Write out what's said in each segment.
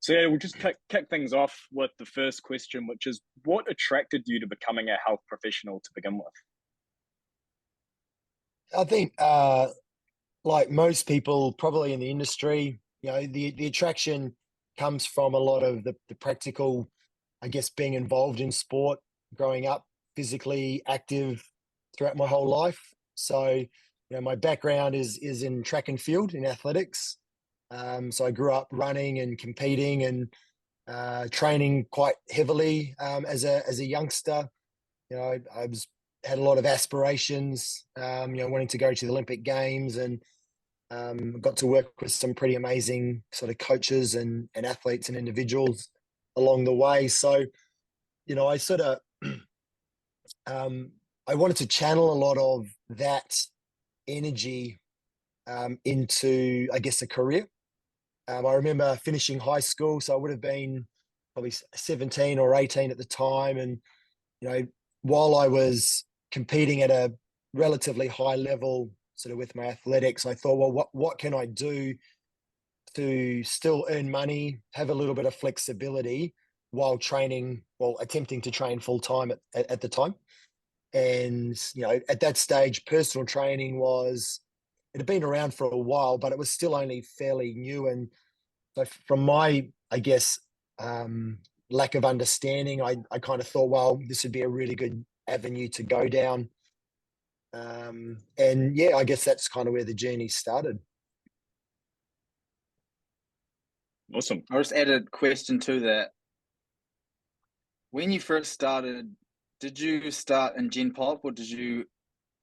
So yeah, we'll just kick things off with the first question, which is what attracted you to becoming a health professional to begin with? I think, like most people probably in the industry, the attraction comes from a lot of the practical, I guess, being involved in sport, growing up physically active throughout my whole life. So, my background is in track and field in athletics. So I grew up running and competing and training quite heavily as a youngster. I had a lot of aspirations, wanting to go to the Olympic Games, and got to work with some pretty amazing sort of coaches and athletes and individuals along the way. So, I sort of I wanted to channel a lot of that energy into, I guess, a career. I remember finishing high school, so I would have been probably 17 or 18 at the time, and while I was competing at a relatively high level, sort of with my athletics, I thought, well, what can I do to still earn money, have a little bit of flexibility while training, well, attempting to train full time at the time. And at that stage, personal training it had been around for a while, but it was still only fairly new. And so from my, I guess, lack of understanding, I kind of thought, well, this would be a really good avenue to go down. And yeah, I guess that's kind of where the journey started. Awesome. I'll just add a question to that. When you first started, did you start in Gen Pop, or did you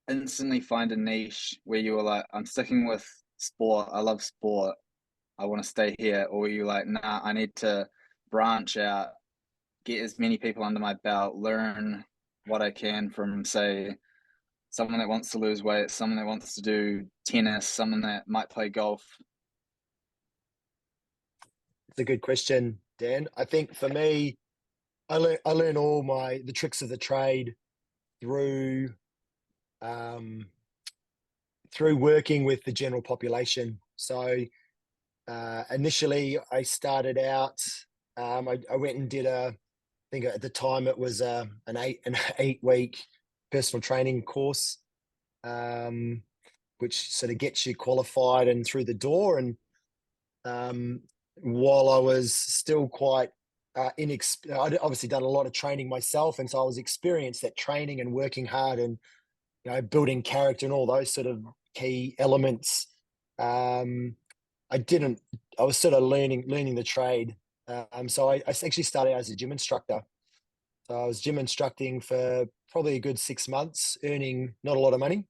instantly find a niche where you were like, I'm sticking with sport, I love sport, I want to stay here? Or were you like, nah, I need to branch out, get as many people under my belt, learn what I can from, say, someone that wants to lose weight, someone that wants to do tennis, someone that might play golf? It's a good question, Dan. I think for me, I learned all the tricks of the trade through through working with the general population. So initially, I started out. I went and did I think at the time it was an 8 week personal training course, which sort of gets you qualified and through the door. And while I was still quite I'd obviously done a lot of training myself, and so I was experienced at training and working hard and building character and all those sort of key elements. I didn't. I was sort of learning the trade. So I actually started as a gym instructor. So I was gym instructing for probably a good 6 months, earning not a lot of money,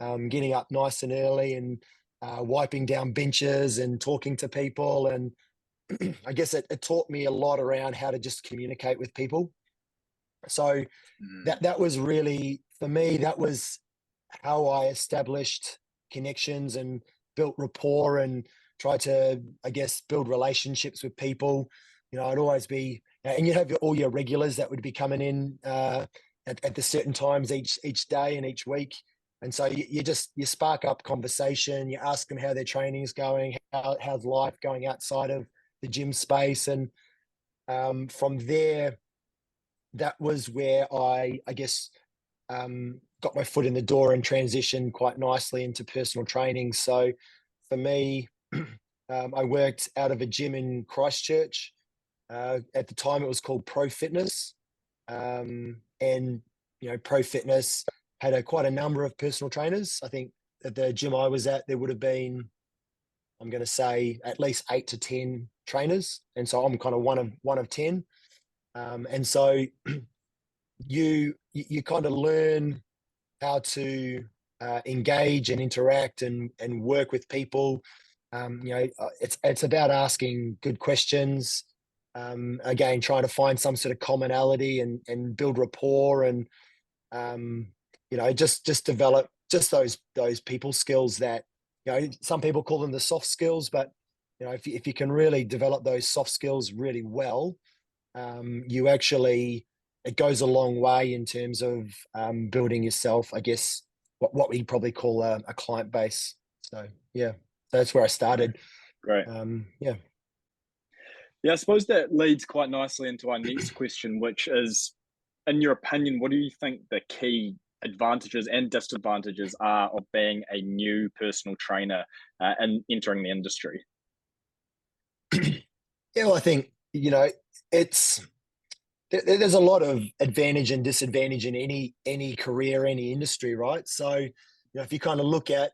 getting up nice and early and wiping down benches and talking to people. And I guess it taught me a lot around how to just communicate with people. So that was really, for me, that was how I established connections and built rapport and tried to, I guess, build relationships with people. I'd always be, and you'd have all your regulars that would be coming in at the certain times each day and each week. And so you spark up conversation, you ask them how their training is going, how's life going outside of the gym space. And from there, that was where I guess, got my foot in the door and transitioned quite nicely into personal training. So for me, I worked out of a gym in Christchurch. At the time, it was called Pro Fitness. And, Pro Fitness had quite a number of personal trainers. I think at the gym I was at, there would have been, I'm going to say, at least 8 to 10 trainers. And so I'm kind of one of 10. And so you kind of learn how to engage and interact and work with people. It's about asking good questions. Again, trying to find some sort of commonality and build rapport and just develop just those people skills that some people call them the soft skills, but if you can really develop those soft skills really well, you actually, it goes a long way in terms of building yourself, I guess, what we probably call a client base. So yeah, that's where I started. Great. Yeah. Yeah, I suppose that leads quite nicely into our next question, which is, in your opinion, what do you think the key advantages and disadvantages are of being a new personal trainer and entering the industry? Yeah, well, I think, it's there's a lot of advantage and disadvantage in any career, any industry, right? So, if you kind of look at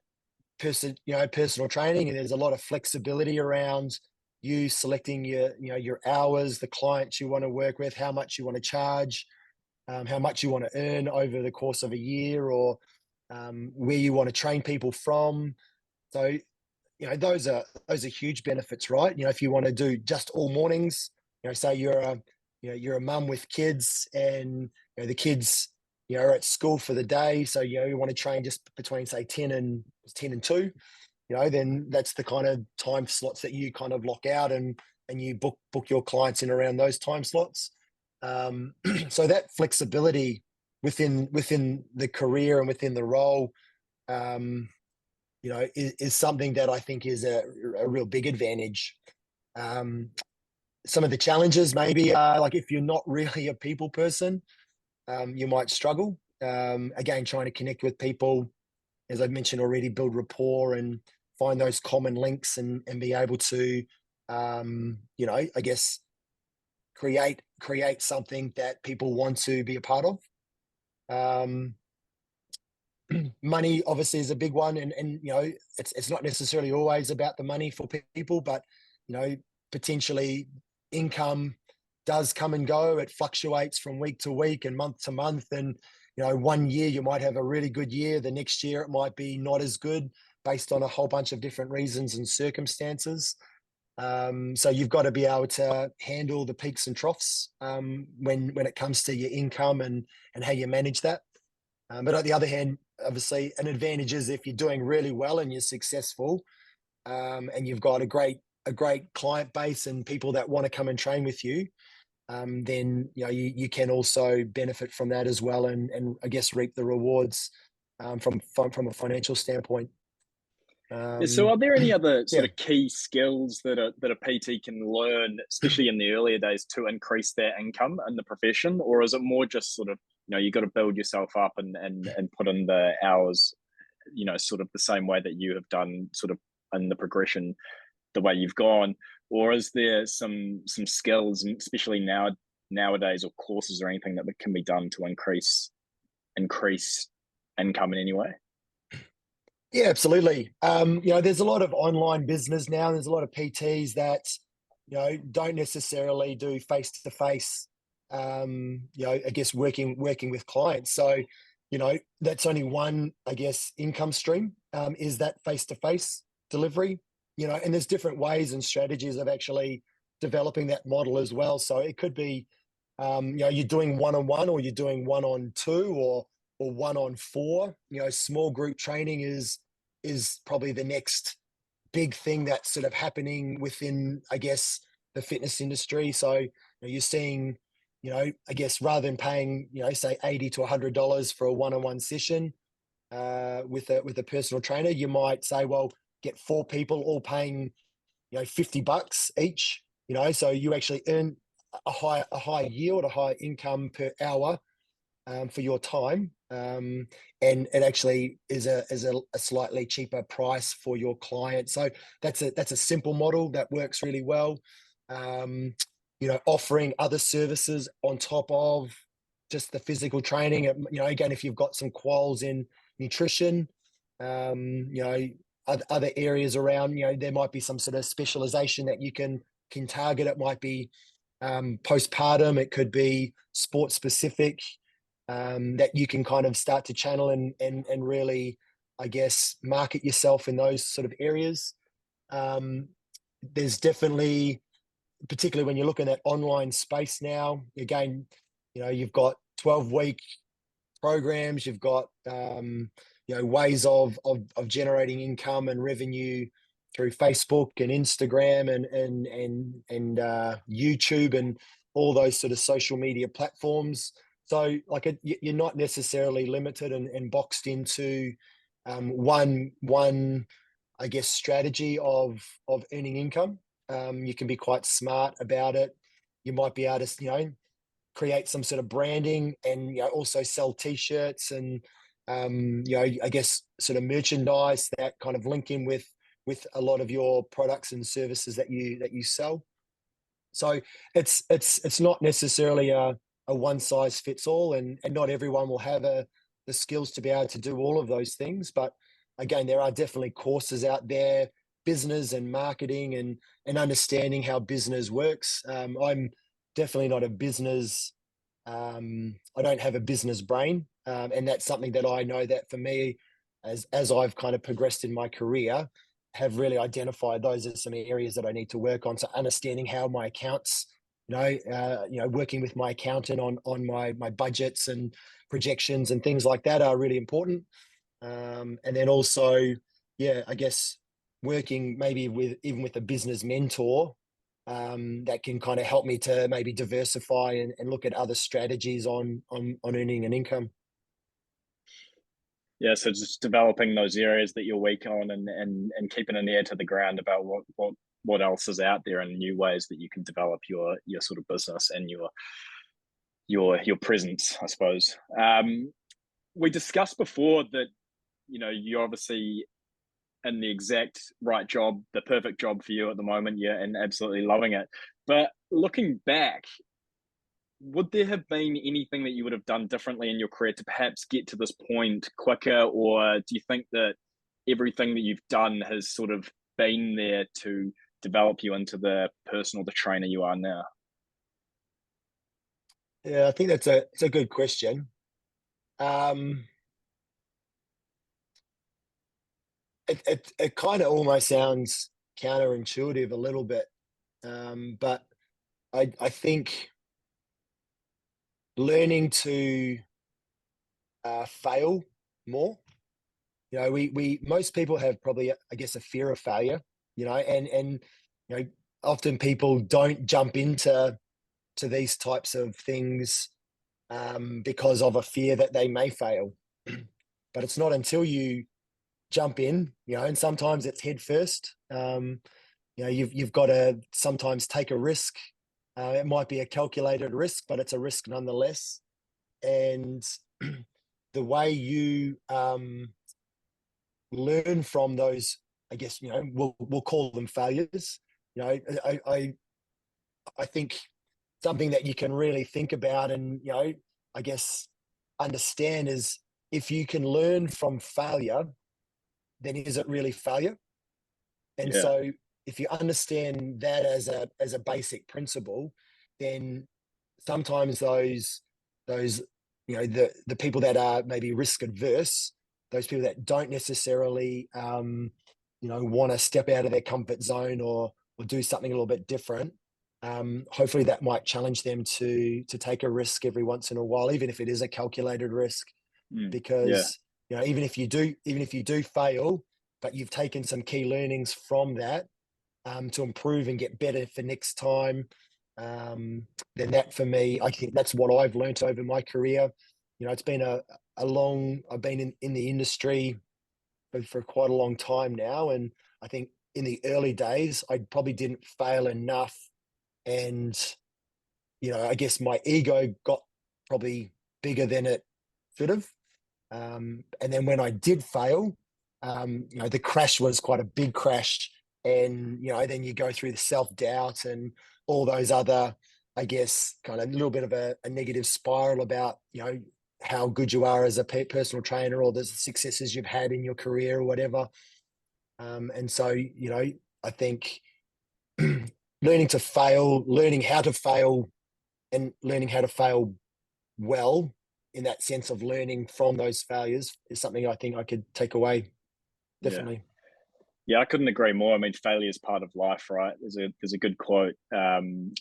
personal training, and there's a lot of flexibility around you selecting your hours, the clients you want to work with, how much you want to charge, how much you want to earn over the course of a year, or where you want to train people from. So, those are huge benefits, right? If you want to do just all mornings, say you're a mum with kids, and the kids are at school for the day, so you want to train just between, say, 10 and 2, then that's the kind of time slots that you kind of lock out, and you book your clients in around those time slots. So that flexibility within the career and within the role, is something that I think is a real big advantage. Some of the challenges maybe are, like, if you're not really a people person, you might struggle. Again, trying to connect with people, as I've mentioned already, build rapport and find those common links, and be able to, I guess, create something that people want to be a part of. Um, Money obviously is a big one, and it's not necessarily always about the money for people, but potentially income does come and go. It fluctuates from week to week and month to month, and one year you might have a really good year, the next year it might be not as good, based on a whole bunch of different reasons and circumstances. So you've got to be able to handle the peaks and troughs, when it comes to your income, and how you manage that. But on the other hand, obviously, an advantage is if you're doing really well and you're successful, and you've got a great client base and people that want to come and train with you, then you can also benefit from that as well, and I guess reap the rewards, from a financial standpoint. Yeah, so are there any other sort Yeah. of key skills that a PT can learn, especially in the earlier days, to increase their income in the profession? Or is it more just sort of, you got to build yourself up and put in the hours, sort of the same way that you have done, sort of in the progression, the way you've gone? Or is there some skills, and especially nowadays, or courses or anything that can be done to increase income in any way? Yeah, absolutely. There's a lot of online business now. There's a lot of PTs that, don't necessarily do face to face, I guess, working with clients. So, that's only one, I guess, income stream, is that face to face delivery, and there's different ways and strategies of actually developing that model as well. So it could be, you're doing one on one, or you're doing one on two, or one on four. Small group training is probably the next big thing that's sort of happening within, I guess, the fitness industry. So you're seeing, I guess, rather than paying, say $80 to $100 for a one-on-one session, with a personal trainer, you might say, well, get 4 people all paying, $50 each. So you actually earn a high yield, a high income per hour, for your time, and it actually is a slightly cheaper price for your client. So that's a simple model that works really well. Offering other services on top of just the physical training. Again, if you've got some quals in nutrition, other areas around, there might be some sort of specialization that you can target. It might be postpartum, it could be sport specific, that you can kind of start to channel and really, I guess, market yourself in those sort of areas. There's definitely, particularly when you're looking at online space now, again, you've got 12-week programs, you've got, ways of generating income and revenue through Facebook and Instagram and YouTube and all those sort of social media platforms. So, like, you're not necessarily limited and boxed into, one, I guess, strategy of earning income. You can be quite smart about it. You might be able to, create some sort of branding and also sell t-shirts and I guess sort of merchandise that kind of link in with a lot of your products and services that you sell. So it's not necessarily a one size fits all, and not everyone will have the skills to be able to do all of those things. But again, there are definitely courses out there, business and marketing and understanding how business works. I'm definitely not a business. I don't have a business brain, and that's something that I know that for me, as I've kind of progressed in my career, have really identified those as some areas that I need to work on. So understanding how my accounts, working with my accountant on my budgets and projections and things like that are really important. And then also, I guess working maybe even with a business mentor that can kind of help me to maybe diversify and look at other strategies on earning an income. Yeah, so just developing those areas that you're weak on and keeping an ear to the ground about what else is out there and new ways that you can develop your sort of business and your presence, I suppose. We discussed before that you're obviously in the exact right job, the perfect job for you at the moment, and absolutely loving it. But looking back, would there have been anything that you would have done differently in your career to perhaps get to this point quicker, or do you think that everything that you've done has sort of been there to develop you into the trainer you are now? Yeah, I think it's a good question. It kind of almost sounds counterintuitive a little bit, but I think learning to fail more. We most people have probably, I guess, a fear of failure. And often people don't jump into these types of things because of a fear that they may fail. But it's not until you jump in, and sometimes it's head first. You've got to sometimes take a risk. It might be a calculated risk, but it's a risk nonetheless. And the way you learn from those, I guess, we'll call them failures. I think something that you can really think about and, I guess, understand is if you can learn from failure, then is it really failure? And so if you understand that as a basic principle, then sometimes those the people that are maybe risk adverse, those people that don't necessarily want to step out of their comfort zone or do something a little bit different, hopefully that might challenge them to take a risk every once in a while, even if it is a calculated risk. Because even if you do fail, but you've taken some key learnings from that to improve and get better for next time, then that for me, I think that's what I've learned over my career. It's been I've been in the industry for quite a long time now, and I think in the early days I probably didn't fail enough, and I guess my ego got probably bigger than it should have. And then when I did fail, the crash was quite a big crash, and then you go through the self-doubt and all those other, I guess, kind of a little bit of a negative spiral about how good you are as a personal trainer or the successes you've had in your career or whatever. And so I think learning to fail, learning how to fail, and learning how to fail well, in that sense of learning from those failures, is something I think I could take away. Definitely. Yeah, I couldn't agree more. I mean, failure is part of life, right? There's a good quote.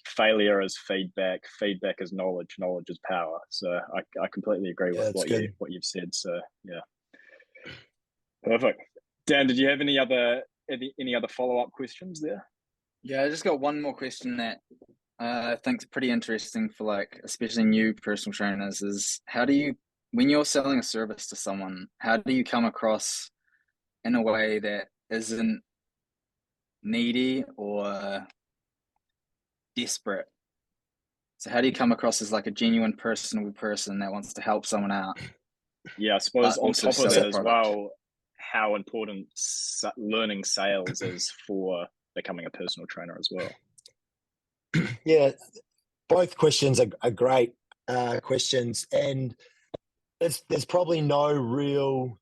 Failure is feedback. Feedback is knowledge. Knowledge is power. So I completely agree with what you've said. So yeah, perfect. Dan, did you have any other follow-up questions there? Yeah, I just got one more question that I think is pretty interesting for especially new personal trainers is when you're selling a service to someone, how do you come across in a way that isn't needy or desperate. So how do you come across as like a genuine, personable person that wants to help someone out, Yeah, I suppose but on also top of sell that a as product? well, how important learning sales is for becoming a personal trainer as well. Yeah, both questions are great questions, and there's probably no real.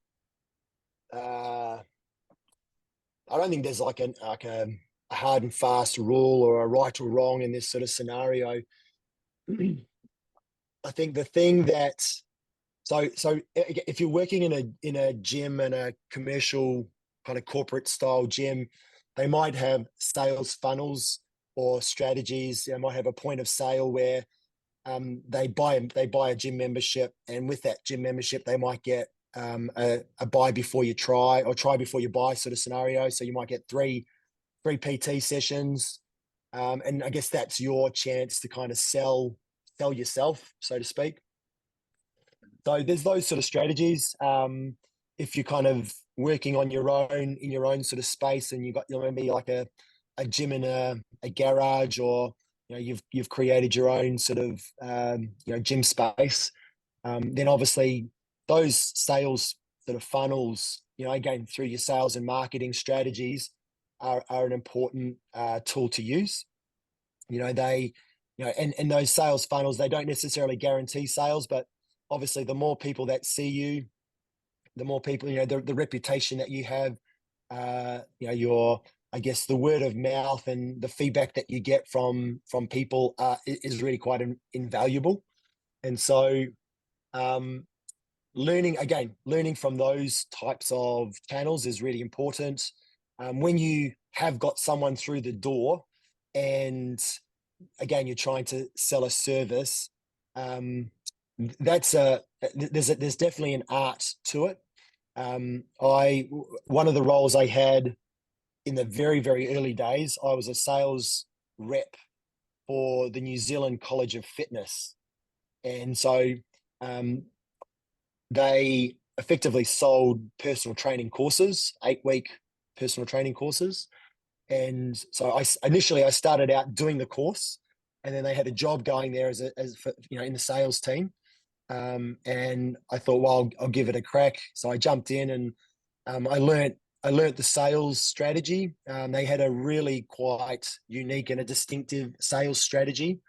I don't think there's like a hard and fast rule or a right or wrong in this sort of scenario. I think the thing that so if you're working in a gym, and a commercial kind of corporate style gym, they might have sales funnels or strategies. They might have a point of sale where they buy a gym membership, and with that gym membership, they might get a buy before you try, or try before you buy sort of scenario. So you might get three PT sessions, and I guess that's your chance to kind of sell yourself, so to speak. So there's those sort of strategies. If you're kind of working on your own in your own sort of space, and you'll maybe like a gym in a garage, or you've created your own sort of gym space, then obviously those sales sort of funnels, again through your sales and marketing strategies, are an important tool to use. They, and those sales funnels, they don't necessarily guarantee sales, but obviously the more people that see you, the more people, the reputation that you have, your, I guess, the word of mouth and the feedback that you get from people is really quite invaluable. And so learning from those types of channels is really important. When you have got someone through the door, and again you're trying to sell a service, there's definitely an art to it. One of the roles I had in the very, very early days, I was a sales rep for the New Zealand College of Fitness. And so they effectively sold personal training courses, 8-week personal training courses. And so I started out doing the course, and then they had a job going there as in the sales team. And I thought, well, I'll give it a crack. So I jumped in, and I learnt the sales strategy. They had a really quite unique and a distinctive sales strategy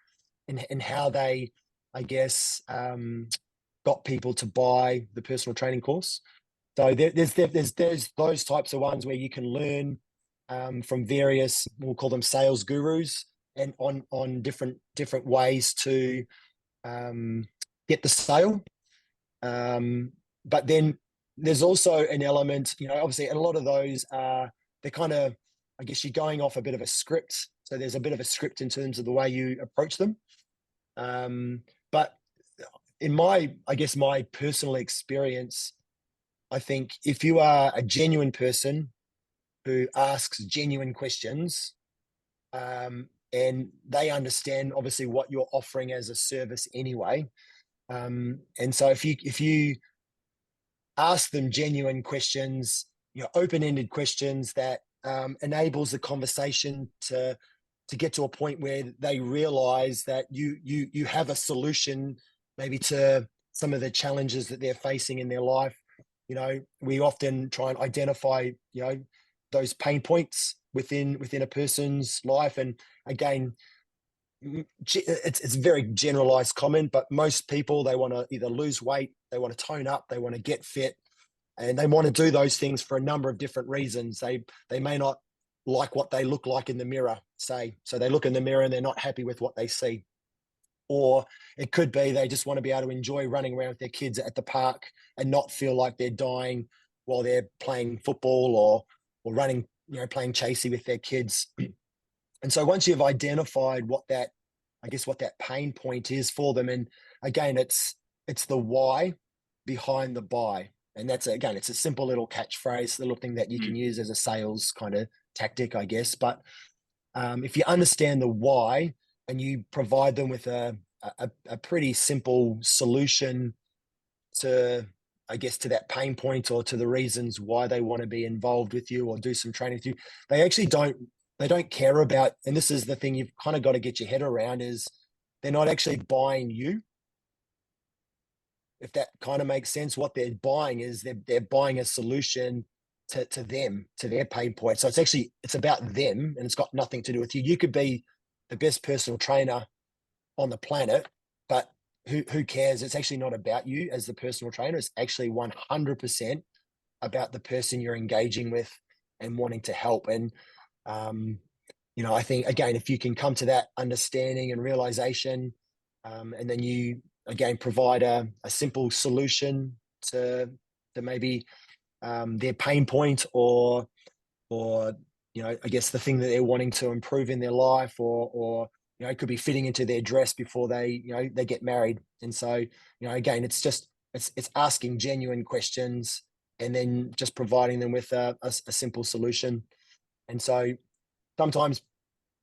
in how they, I guess, got people to buy the personal training course. So there's those types of ones where you can learn from various, we'll call them sales gurus, and on different ways to get the sale. But then there's also an element, obviously, and a lot of those they're kind of, I guess, you're going off a bit of a script. So there's a bit of a script in terms of the way you approach them. But in my personal experience, I think if you are a genuine person who asks genuine questions, and they understand obviously what you're offering as a service anyway, and so if you ask them genuine questions, open-ended questions that enables the conversation to get to a point where they realize that you have a solution maybe to some of the challenges that they're facing in their life. We often try and identify those pain points within a person's life, and again, it's a very generalized comment, but most people, they want to either lose weight, they want to tone up, they want to get fit, and they want to do those things for a number of different reasons. They may not like what they look like in the mirror, say, so they look in the mirror and they're not happy with what they see. Or it could be they just want to be able to enjoy running around with their kids at the park and not feel like they're dying while they're playing football or running, playing chasey with their kids. And so once you've identified what that pain point is for them, and again, it's the why behind the buy. And that's, again, it's a simple little catchphrase, little thing that you can use as a sales kind of tactic, I guess. But if you understand the why, and you provide them with a pretty simple solution to, I guess, to that pain point, or to the reasons why they want to be involved with you or do some training with you, they actually don't they don't care about, and this is the thing you've kind of got to get your head around, is they're not actually buying you. If that kind of makes sense, what they're buying is they're buying a solution to them, to their pain point. So it's about them, and it's got nothing to do with you. You could be the best personal trainer on the planet, but who cares? It's actually not about you as the personal trainer. It's actually 100% about the person you're engaging with and wanting to help. And I think, again, if you can come to that understanding and realization, and then you again provide a simple solution to maybe their pain point, or I guess the thing that they're wanting to improve in their life, or it could be fitting into their dress before they get married. And so again, it's asking genuine questions and then just providing them with a simple solution. And so sometimes,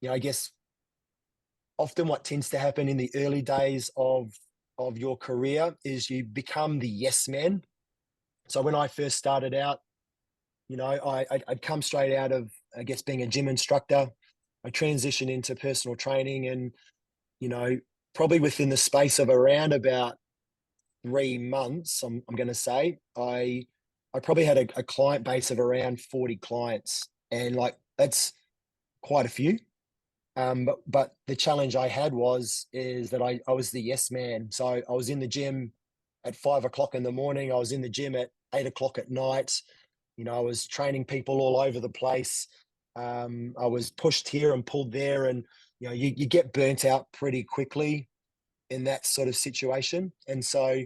I guess often what tends to happen in the early days of your career is you become the yes man. So when I first started out, I'd come straight out of, I guess, being a gym instructor. I transitioned into personal training, and, probably within the space of around about 3 months, I'm going to say, I probably had a client base of around 40 clients, and like, that's quite a few. But the challenge I had is that I was the yes man. So I was in the gym at 5 o'clock in the morning. I was in the gym at 8 o'clock at night. I was training people all over the place. I was pushed here and pulled there, and you get burnt out pretty quickly in that sort of situation. And so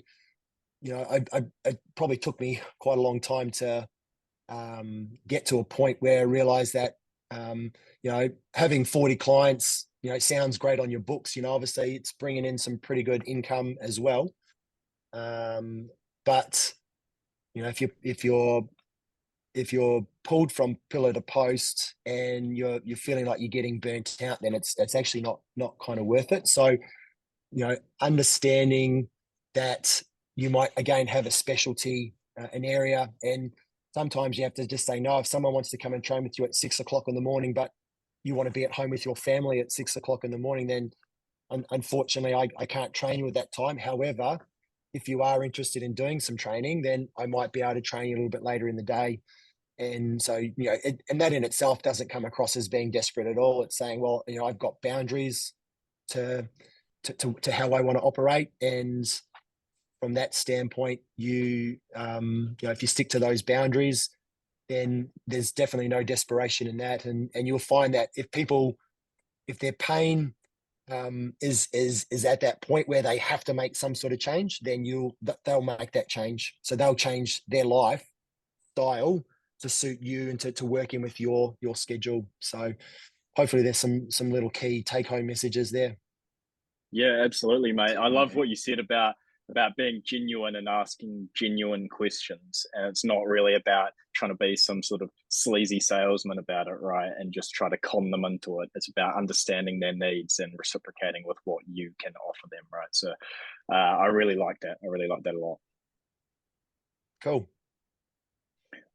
it probably took me quite a long time to get to a point where I realized that having 40 clients sounds great on your books. Obviously it's bringing in some pretty good income as well, but if you're pulled from pillar to post and you're feeling like you're getting burnt out, then it's actually not kind of worth it. So understanding that you might again have a specialty, an area, and sometimes you have to just say no. If someone wants to come and train with you at 6 o'clock in the morning, but you want to be at home with your family at 6 o'clock in the morning, then unfortunately I can't train you at that time. However, if you are interested in doing some training, then I might be able to train you a little bit later in the day. And so, and that in itself doesn't come across as being desperate at all. It's saying, well, I've got boundaries to how I want to operate. And from that standpoint, if you stick to those boundaries, then there's definitely no desperation in that. And you'll find that if their pain is at that point where they have to make some sort of change, then they'll make that change. So they'll change their lifestyle to suit you and to work in with your schedule. So hopefully there's some little key take home messages there. Yeah, absolutely, mate. I love what you said about being genuine and asking genuine questions. And it's not really about trying to be some sort of sleazy salesman about it, right? And just try to con them into it. It's about understanding their needs and reciprocating with what you can offer them, right? So I really like that. I really like that a lot. Cool.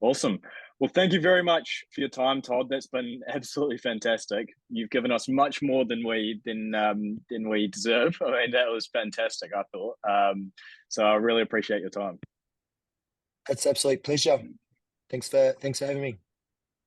Awesome. Well, thank you very much for your time, Todd. That's been absolutely fantastic. You've given us much more than we deserve. I mean, that was fantastic, I thought. So I really appreciate your time. That's absolute pleasure. Thanks for having me.